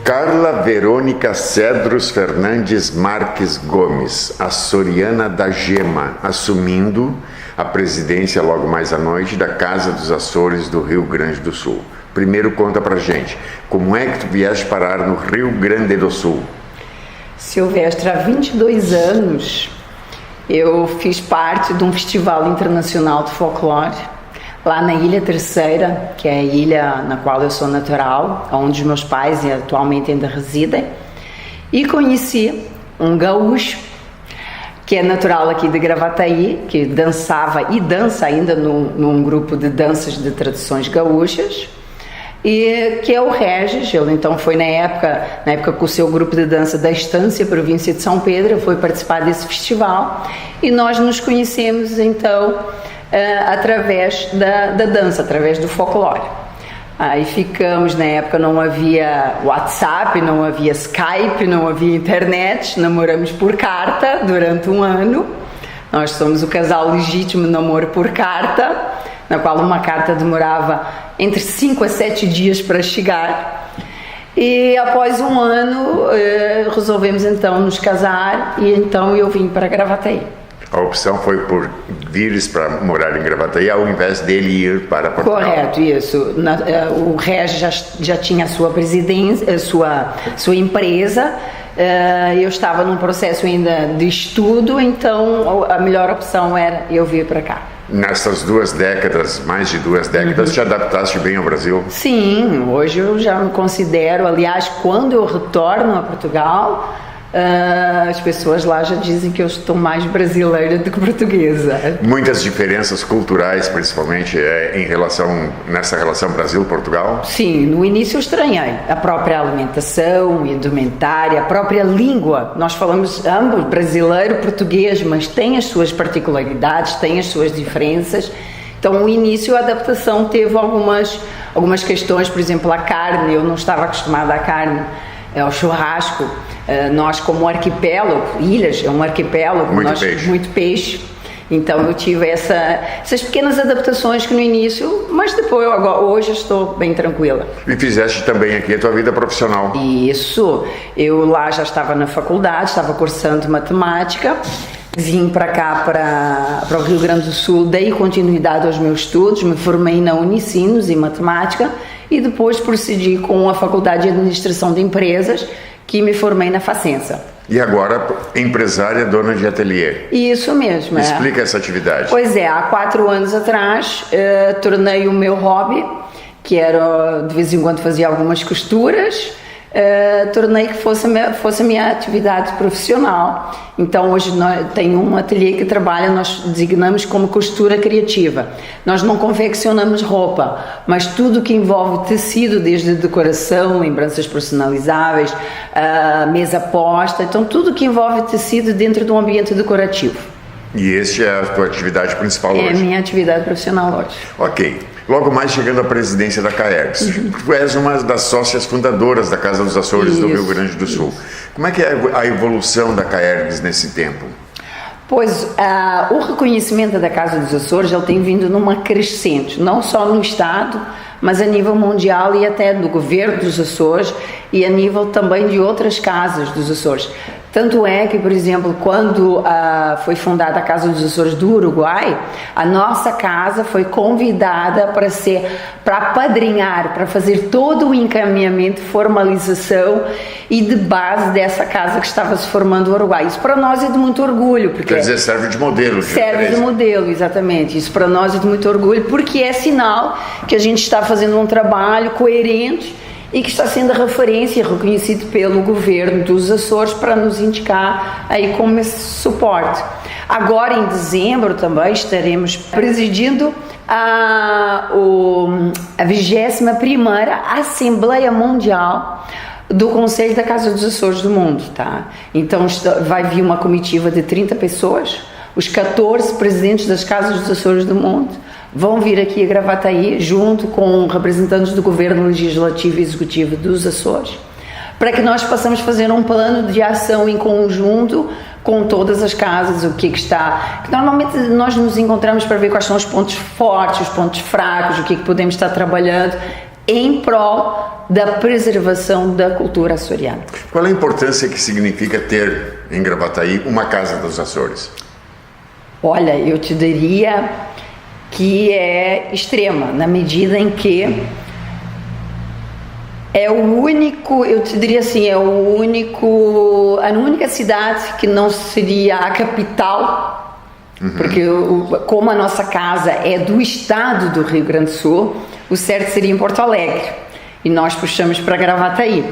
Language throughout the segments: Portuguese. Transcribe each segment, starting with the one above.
Carla Verônica Cedros Fernandes Marques Gomes, açoriana da Gema, assumindo a presidência logo mais à noite da Casa dos Açores do Rio Grande do Sul. Primeiro conta pra gente, como é que tu vieste parar no Rio Grande do Sul? Silvestre, há 22 anos eu fiz parte de um festival internacional de folclore lá na Ilha Terceira, que é a ilha na qual eu sou natural, onde os meus pais atualmente ainda residem, e conheci um gaúcho que é natural aqui de Gravataí, que dançava e dança ainda num grupo de danças de tradições gaúchas, e que é o Regis. Ele então foi na época com o seu grupo de dança da Estância, província de São Pedro, foi participar desse festival, e nós nos conhecemos então através da dança, através do folclore. Aí ficamos, na época não havia WhatsApp, não havia Skype, não havia internet, namoramos por carta durante um ano. Nós somos o casal legítimo namoro por carta, na qual uma carta demorava entre 5 a 7 dias para chegar. E após um ano resolvemos então nos casar, e então eu vim para Gravataí. A opção foi por vires para morar em Gravataí ao invés dele ir para Portugal. Correto, isso. O Regis já tinha a sua presidência, sua empresa. Eu estava num processo ainda de estudo, então a melhor opção era eu vir para cá. Nessas 2 décadas, mais de 2 décadas, te adaptaste bem ao Brasil? Sim, hoje eu já me considero, aliás, quando eu retorno a Portugal, as pessoas lá já dizem que eu estou mais brasileira do que portuguesa. Muitas diferenças culturais, principalmente nessa relação Brasil-Portugal? Sim, no início eu estranhei a própria alimentação, indumentária, a própria língua. Nós falamos ambos brasileiro, português, mas tem as suas particularidades, tem as suas diferenças. Então, no início, a adaptação teve algumas questões, por exemplo, a carne. Eu não estava acostumada à carne, ao churrasco. Nós, como arquipélago, ilhas, é um arquipélago, muito peixe. Então eu tive essas pequenas adaptações que no início, mas depois, hoje estou bem tranquila. E fizeste também aqui a tua vida profissional? Isso, eu lá já estava na faculdade, estava cursando matemática, vim para cá, para o Rio Grande do Sul, dei continuidade aos meus estudos, me formei na Unicinos em matemática e depois procedi com a Faculdade de Administração de Empresas, que me formei na Facença. E agora, empresária, dona de ateliê. Isso mesmo. Explica essa atividade. Pois é, há 4 anos atrás, tornei o meu hobby, que era, de vez em quando fazia algumas costuras, tornei que fosse a minha atividade profissional. Então hoje tenho um ateliê que trabalha, nós designamos como costura criativa. Nós não confeccionamos roupa, mas tudo que envolve tecido, desde decoração, lembranças personalizáveis, mesa posta, então tudo que envolve tecido dentro de um ambiente decorativo. E esta é a tua atividade principal hoje? É a minha atividade profissional hoje. Ok. Logo mais chegando à presidência da Caergs. Tu és uma das sócias fundadoras da Casa dos Açores do Rio Grande do Sul. Como é que é a evolução da Caergs nesse tempo? Pois, o reconhecimento da Casa dos Açores ele tem vindo numa crescente, não só no Estado, mas a nível mundial e até do governo dos Açores e a nível também de outras casas dos Açores. Tanto é que, por exemplo, quando foi fundada a Casa dos Açores do Uruguai, a nossa casa foi convidada para apadrinhar, para fazer todo o encaminhamento, formalização e de base dessa casa que estava se formando no Uruguai. Isso para nós é de muito orgulho. Porque quer dizer, serve de modelo. Serve de modelo, exatamente. Isso para nós é de muito orgulho, porque é sinal que a gente está fazendo um trabalho coerente e que está sendo referência e reconhecido pelo governo dos Açores para nos indicar aí como esse suporte. Agora em dezembro também estaremos presidindo a 21ª Assembleia Mundial do Conselho da Casa dos Açores do Mundo, tá? Então vai vir uma comitiva de 30 pessoas, os 14 presidentes das Casas dos Açores do Mundo vão vir aqui a Gravataí junto com representantes do Governo Legislativo e Executivo dos Açores, para que nós possamos fazer um plano de ação em conjunto com todas as casas, o que está... Que normalmente nós nos encontramos para ver quais são os pontos fortes, os pontos fracos, o que podemos estar trabalhando em prol da preservação da cultura açoriana. Qual a importância que significa ter em Gravataí uma Casa dos Açores? Olha, eu te diria que é extrema, na medida em que é o único, eu te diria assim, a única cidade que não seria a capital, porque como a nossa casa é do estado do Rio Grande do Sul, o certo seria em Porto Alegre, e nós puxamos para Gravataí,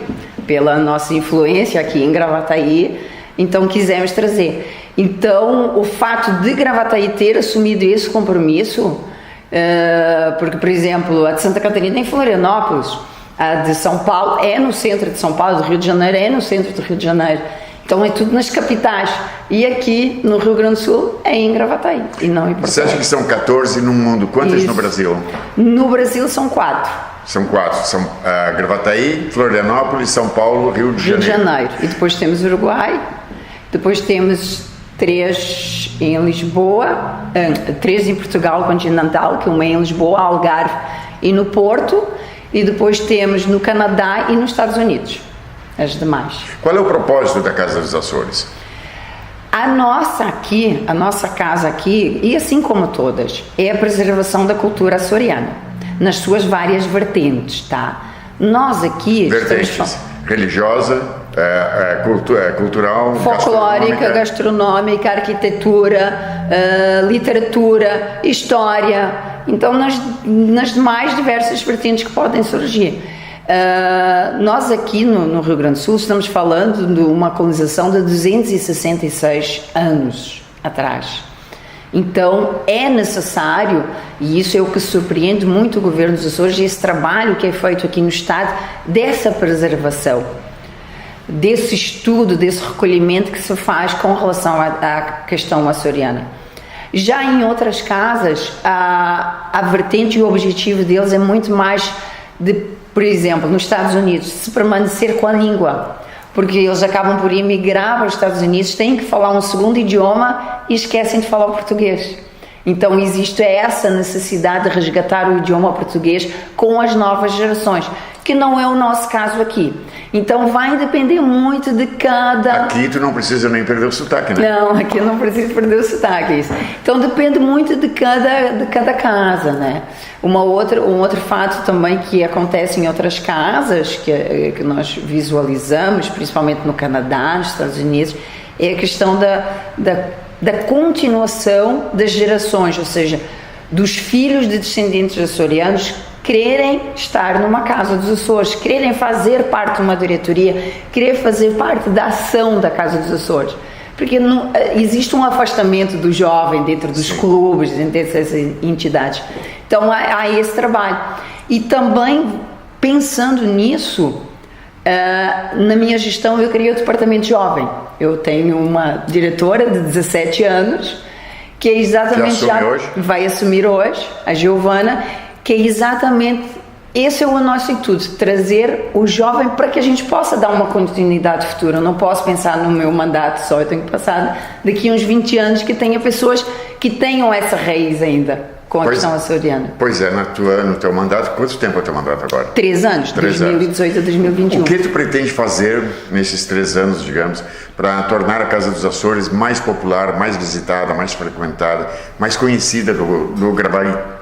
pela nossa influência aqui em Gravataí, então quisemos trazer. Então, o fato de Gravataí ter assumido esse compromisso, porque, por exemplo, a de Santa Catarina é em Florianópolis, a de São Paulo é no centro de São Paulo, do Rio de Janeiro é no centro do Rio de Janeiro. Então é tudo nas capitais. E aqui no Rio Grande do Sul é em Gravataí e não em Porto Alegre. Você acha que são 14 no mundo? Quantas Isso. no Brasil? No Brasil são 4. São 4. São Gravataí, Florianópolis, São Paulo, Rio de Janeiro. Rio de Janeiro. E depois temos Uruguai. Depois temos 3 em Lisboa. 3 em Portugal continental, que uma é em Lisboa, Algarve e no Porto. E depois temos no Canadá e nos Estados Unidos, as demais. Qual é o propósito da Casa dos Açores? A nossa casa aqui, e assim como todas, é a preservação da cultura açoriana, nas suas várias vertentes, tá? Nós aqui... Vertentes, religiosa, cultural, folclórica, gastronómica, arquitetura, literatura, história... Então, nas demais diversas vertentes que podem surgir. Nós aqui no Rio Grande do Sul estamos falando de uma colonização de 266 anos atrás. Então, é necessário, e isso é o que surpreende muito o governo dos Açores, esse trabalho que é feito aqui no Estado, dessa preservação, desse estudo, desse recolhimento que se faz com relação à questão açoriana. Já em outras casas, a vertente e o objetivo deles é muito mais de, por exemplo, nos Estados Unidos, se permanecer com a língua, porque eles acabam por emigrar para os Estados Unidos, têm que falar um segundo idioma e esquecem de falar o português. Então existe essa necessidade de resgatar o idioma português com as novas gerações, que não é o nosso caso aqui. Então vai depender muito de cada... Aqui tu não precisa nem perder o sotaque, né? Não, aqui eu não preciso perder o sotaque, isso. Então depende muito de cada casa, né? Um outro fato também que acontece em outras casas, que nós visualizamos, principalmente no Canadá, nos Estados Unidos, é a questão da continuação das gerações, ou seja, dos filhos de descendentes açorianos quererem estar numa Casa dos Açores, quererem fazer parte de uma diretoria, querer fazer parte da ação da Casa dos Açores. Porque existe um afastamento do jovem dentro dos clubes, dentro dessas entidades. Então há esse trabalho. E também, pensando nisso, na minha gestão eu criei o departamento jovem. Eu tenho uma diretora de 17 anos, que é exatamente vai assumir hoje, a Giovana, que é exatamente esse é o nosso intuito, trazer o jovem para que a gente possa dar uma continuidade futura. Eu não posso pensar no meu mandato só, eu tenho que pensar daqui a uns 20 anos que tenha pessoas que tenham essa raiz ainda com a questão açoriana. Pois é, no teu mandato, quanto tempo é o teu mandato agora? 3 anos, 2018 a 2021. O que tu pretende fazer nesses 3 anos, digamos, para tornar a Casa dos Açores mais popular, mais visitada, mais frequentada, mais conhecida do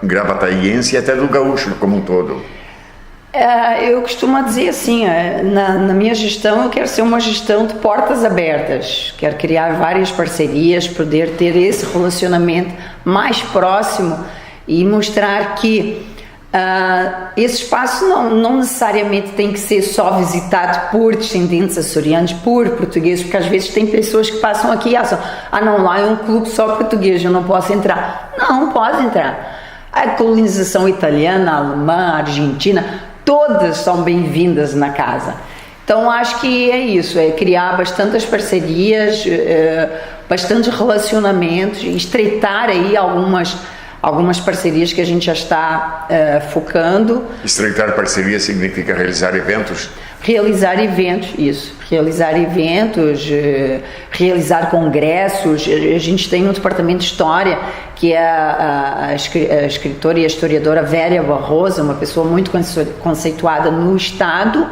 gravataiense e até do gaúcho como um todo? Eu costumo dizer assim, na minha gestão eu quero ser uma gestão de portas abertas, quero criar várias parcerias, poder ter esse relacionamento mais próximo e mostrar que esse espaço não necessariamente tem que ser só visitado por descendentes açorianos, por portugueses, porque às vezes tem pessoas que passam aqui e acham, não, lá é um clube só português, eu não posso entrar. Não, pode entrar. A colonização italiana, alemã, argentina, todas são bem-vindas na casa. Então acho que é isso, é criar bastantes parcerias, bastantes relacionamentos, estreitar aí algumas parcerias que a gente já está focando. Estreitar parceria significa realizar eventos? Realizar eventos, isso. Realizar eventos, realizar congressos. A gente tem um departamento de história que é a escritora e a historiadora Véria Barroso, uma pessoa muito conceituada no Estado,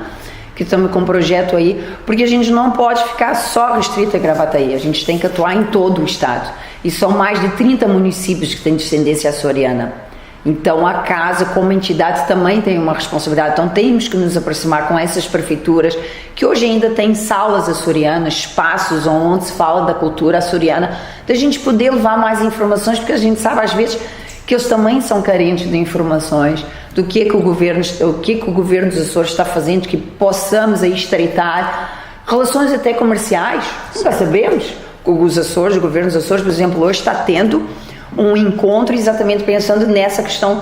que estamos com um projeto aí, porque a gente não pode ficar só restrito a Gravataí, a gente tem que atuar em todo o Estado. E são mais de 30 municípios que têm descendência açoriana. Então a casa, como entidade, também tem uma responsabilidade. Então temos que nos aproximar com essas prefeituras, que hoje ainda têm salas açorianas, espaços onde se fala da cultura açoriana, da gente poder levar mais informações, porque a gente sabe às vezes que eles também são carentes de informações do que o governo dos Açores está fazendo, que possamos aí estreitar relações até comerciais. Já sabemos que os Açores, o governo dos Açores, por exemplo, hoje está tendo um encontro exatamente pensando nessa questão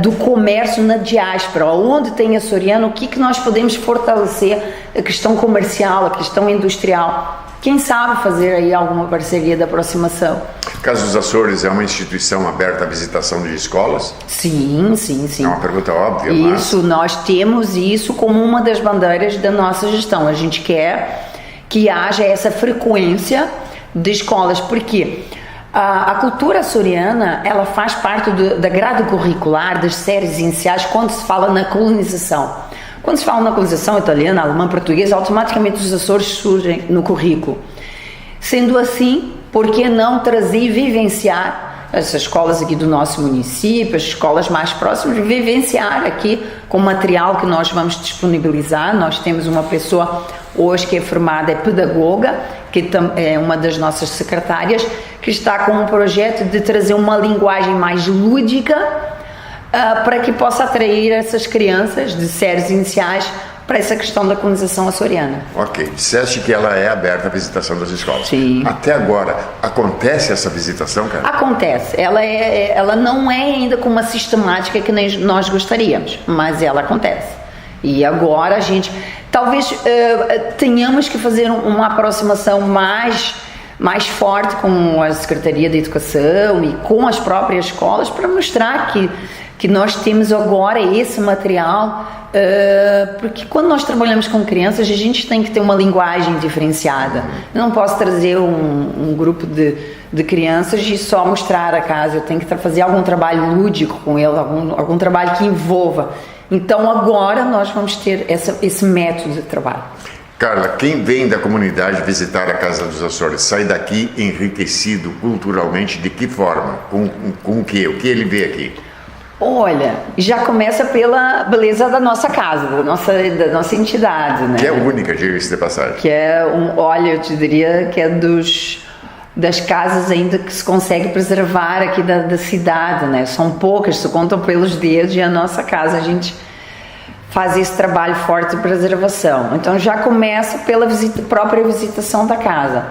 do comércio na diáspora, onde tem açoriano, o que nós podemos fortalecer, a questão comercial, a questão industrial. Quem sabe fazer aí alguma parceria de aproximação. Casa dos Açores é uma instituição aberta à visitação de escolas? Sim. É uma pergunta óbvia, mas... nós temos isso como uma das bandeiras da nossa gestão. A gente quer que haja essa frequência de escolas, porque a cultura açoriana, ela faz parte da grade curricular das séries iniciais quando se fala na colonização. Quando se fala na colonização italiana, alemã, portuguesa, automaticamente os Açores surgem no currículo. Sendo assim, por que não trazer e vivenciar essas escolas aqui do nosso município, as escolas mais próximas, vivenciar aqui com o material que nós vamos disponibilizar. Nós temos uma pessoa hoje que é formada, é pedagoga, que é uma das nossas secretárias, que está com um projeto de trazer uma linguagem mais lúdica para que possa atrair essas crianças de séries iniciais para essa questão da colonização açoriana. Ok, disseste que ela é aberta à visitação das escolas. Sim. Até agora, acontece essa visitação, cara? Acontece. Ela não é ainda com uma sistemática que nem nós gostaríamos, mas ela acontece. E agora a gente, talvez tenhamos que fazer uma aproximação mais forte com a Secretaria de Educação e com as próprias escolas para mostrar que nós temos agora esse material, porque quando nós trabalhamos com crianças a gente tem que ter uma linguagem diferenciada. Eu não posso trazer um grupo de crianças e só mostrar a casa, eu tenho que fazer algum trabalho lúdico com eles, algum trabalho que envolva. Então agora nós vamos ter esse método de trabalho. Carla, quem vem da comunidade visitar a Casa dos Açores sai daqui enriquecido culturalmente de que forma? Com o que? O que ele vê aqui? Olha, já começa pela beleza da nossa casa, da nossa entidade, né? Que é única, diga-se de passagem. Que é olha, eu te diria que é das casas ainda que se consegue preservar aqui da cidade, né? São poucas, se contam pelos dedos, e a nossa casa a gente faz esse trabalho forte de preservação. Então já começa pela própria visitação da casa.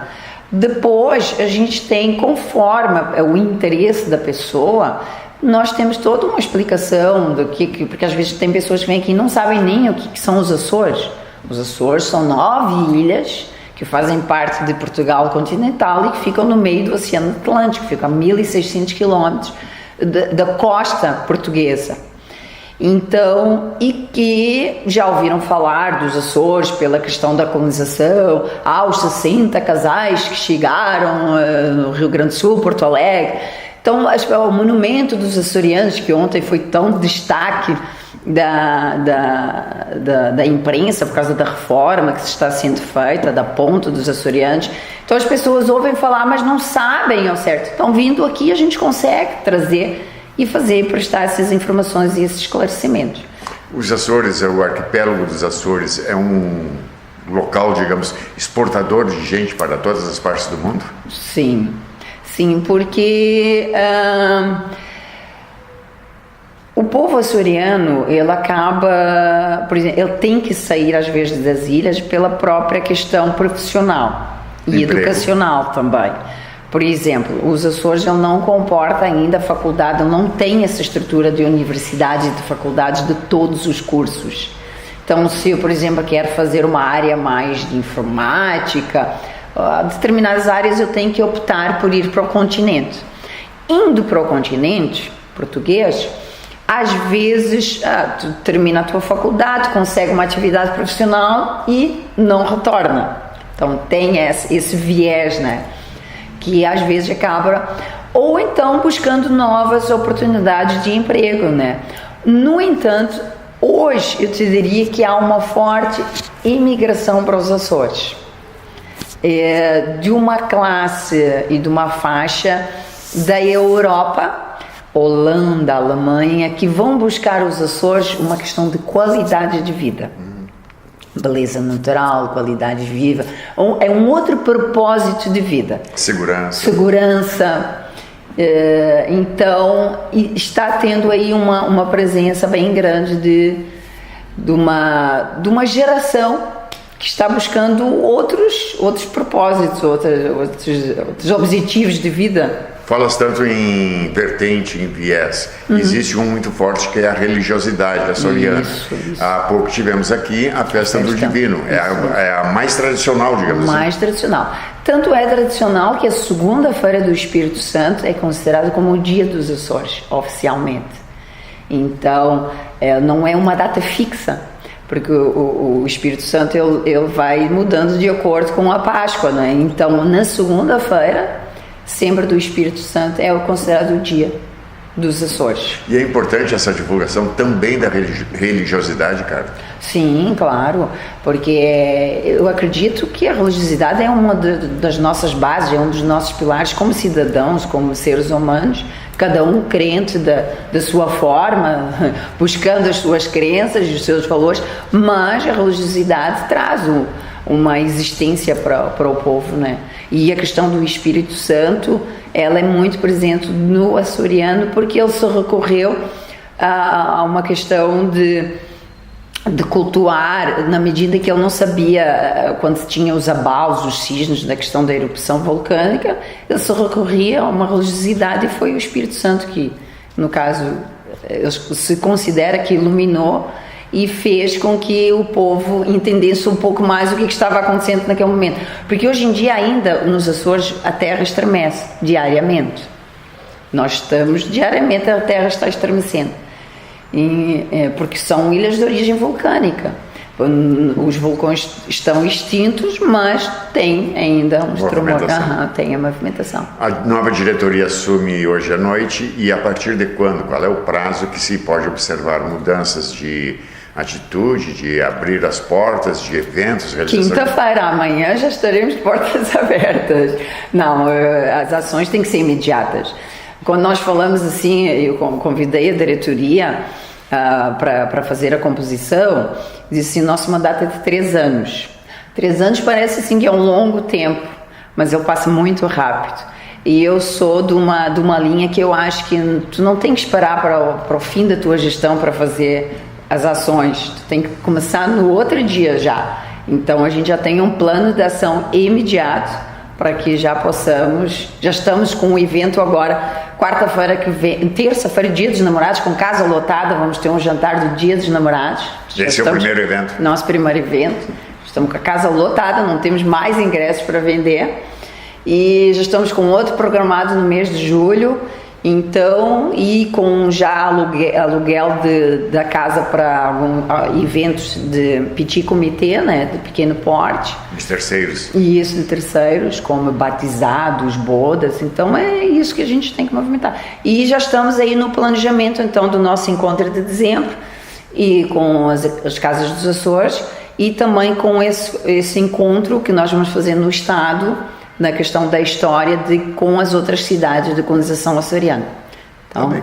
Depois a gente tem, conforme o interesse da pessoa, nós temos toda uma explicação do porque às vezes tem pessoas que vêm aqui e não sabem nem o que são os Açores. Os Açores são 9 ilhas que fazem parte de Portugal continental e que ficam no meio do Oceano Atlântico, ficam a 1.600 quilómetros da costa portuguesa. Então, e que já ouviram falar dos Açores pela questão da colonização, os 60 casais que chegaram no Rio Grande do Sul, Porto Alegre. Então, o monumento dos açorianos, que ontem foi tão destaque da imprensa por causa da reforma que está sendo feita, da ponte dos açorianos. Então as pessoas ouvem falar, mas não sabem ao certo. Então, vindo aqui, a gente consegue trazer e prestar essas informações e esses esclarecimentos. Os Açores, o arquipélago dos Açores, é um local, digamos, exportador de gente para todas as partes do mundo? Sim, porque o povo açoriano, ele acaba, por exemplo, ele tem que sair às vezes das ilhas pela própria questão profissional e educacional também. Por exemplo, os Açores ele não comporta ainda a faculdade, ele não tem essa estrutura de universidades e de faculdades de todos os cursos. Então, se eu, por exemplo, quero fazer uma área mais de informática, determinadas áreas eu tenho que optar por ir para o continente. Indo para o continente português, às vezes tu termina a tua faculdade, consegue uma atividade profissional e não retorna. Então tem esse viés, né? Que às vezes acaba, ou então buscando novas oportunidades de emprego, né? No entanto, hoje eu te diria que há uma forte imigração para os Açores, de uma classe e de uma faixa da Europa, Holanda, Alemanha, que vão buscar os Açores uma questão de qualidade de vida. Beleza natural, qualidade viva, é um outro propósito de vida. Segurança. Então, está tendo aí uma presença bem grande de uma geração que está buscando outros propósitos, outros objetivos de vida. Falas tanto em vertente, em viés. Existe um muito forte que é a religiosidade açoriana. Isso. Há pouco tivemos aqui a festa do Divino. É a mais tradicional, digamos assim. Mais tradicional. Tanto é tradicional que a segunda-feira do Espírito Santo é considerada como o Dia dos Açores, oficialmente. Então, não é uma data fixa, porque o Espírito Santo ele vai mudando de acordo com a Páscoa, né? Então, na segunda-feira, sempre do Espírito Santo, é considerado o Dia dos Açores. E é importante essa divulgação também da religiosidade, cara? Sim, claro, porque eu acredito que a religiosidade é uma das nossas bases, é um dos nossos pilares como cidadãos, como seres humanos, cada um crente da sua forma, buscando as suas crenças e os seus valores, mas a religiosidade traz uma existência para o povo, né? E a questão do Espírito Santo, ela é muito presente no açoriano, porque ele se recorreu a uma questão de cultuar, na medida que ele não sabia, quando tinha os abalos, os cisnes da questão da erupção vulcânica, ele se recorria a uma religiosidade e foi o Espírito Santo que, no caso, se considera que iluminou e fez com que o povo entendesse um pouco mais o que estava acontecendo naquele momento. Porque hoje em dia ainda nos Açores a terra estremece diariamente. Nós estamos diariamente, a terra está estremecendo. Porque são ilhas de origem vulcânica. Os vulcões estão extintos, mas tem ainda uns tremores. Tem a movimentação. A nova diretoria assume hoje à noite, e a partir de quando? Qual é o prazo que se pode observar mudanças de atitude, de abrir as portas de eventos? Quinta-feira, amanhã já estaremos de portas abertas. Não, as ações têm que ser imediatas. Quando nós falamos assim, eu convidei a diretoria para fazer a composição, disse assim, nosso mandato é de 3 anos. 3 anos parece assim que é um longo tempo, mas ele passa muito rápido. E eu sou de uma linha que eu acho que tu não tem que esperar para o fim da tua gestão para fazer as ações, tu tem que começar no outro dia já. Então a gente já tem um plano de ação imediato para que já estamos com um evento agora, quarta-feira que vem, terça-feira, Dia dos Namorados, com casa lotada, vamos ter um jantar do Dia dos Namorados. Esse é o primeiro evento? Nosso primeiro evento, estamos com a casa lotada, não temos mais ingressos para vender, e já estamos com outro programado no mês de julho, então, e com já aluguel da casa para eventos de petit comité, né, de pequeno porte. De terceiros. E isso, de terceiros, como batizados, bodas, então é isso que a gente tem que movimentar. E já estamos aí no planejamento, então, do nosso encontro de dezembro, e com as Casas dos Açores, e também com esse encontro que nós vamos fazer no Estado, na questão da história com as outras cidades de colonização açoriana. Então,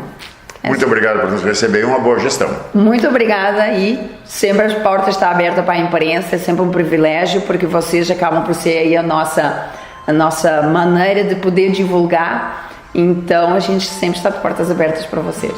muito obrigado por nos receber e uma boa gestão. Muito obrigada, e sempre as portas estão abertas para a imprensa, é sempre um privilégio, porque vocês acabam por ser aí a nossa maneira de poder divulgar, então a gente sempre está de portas abertas para vocês.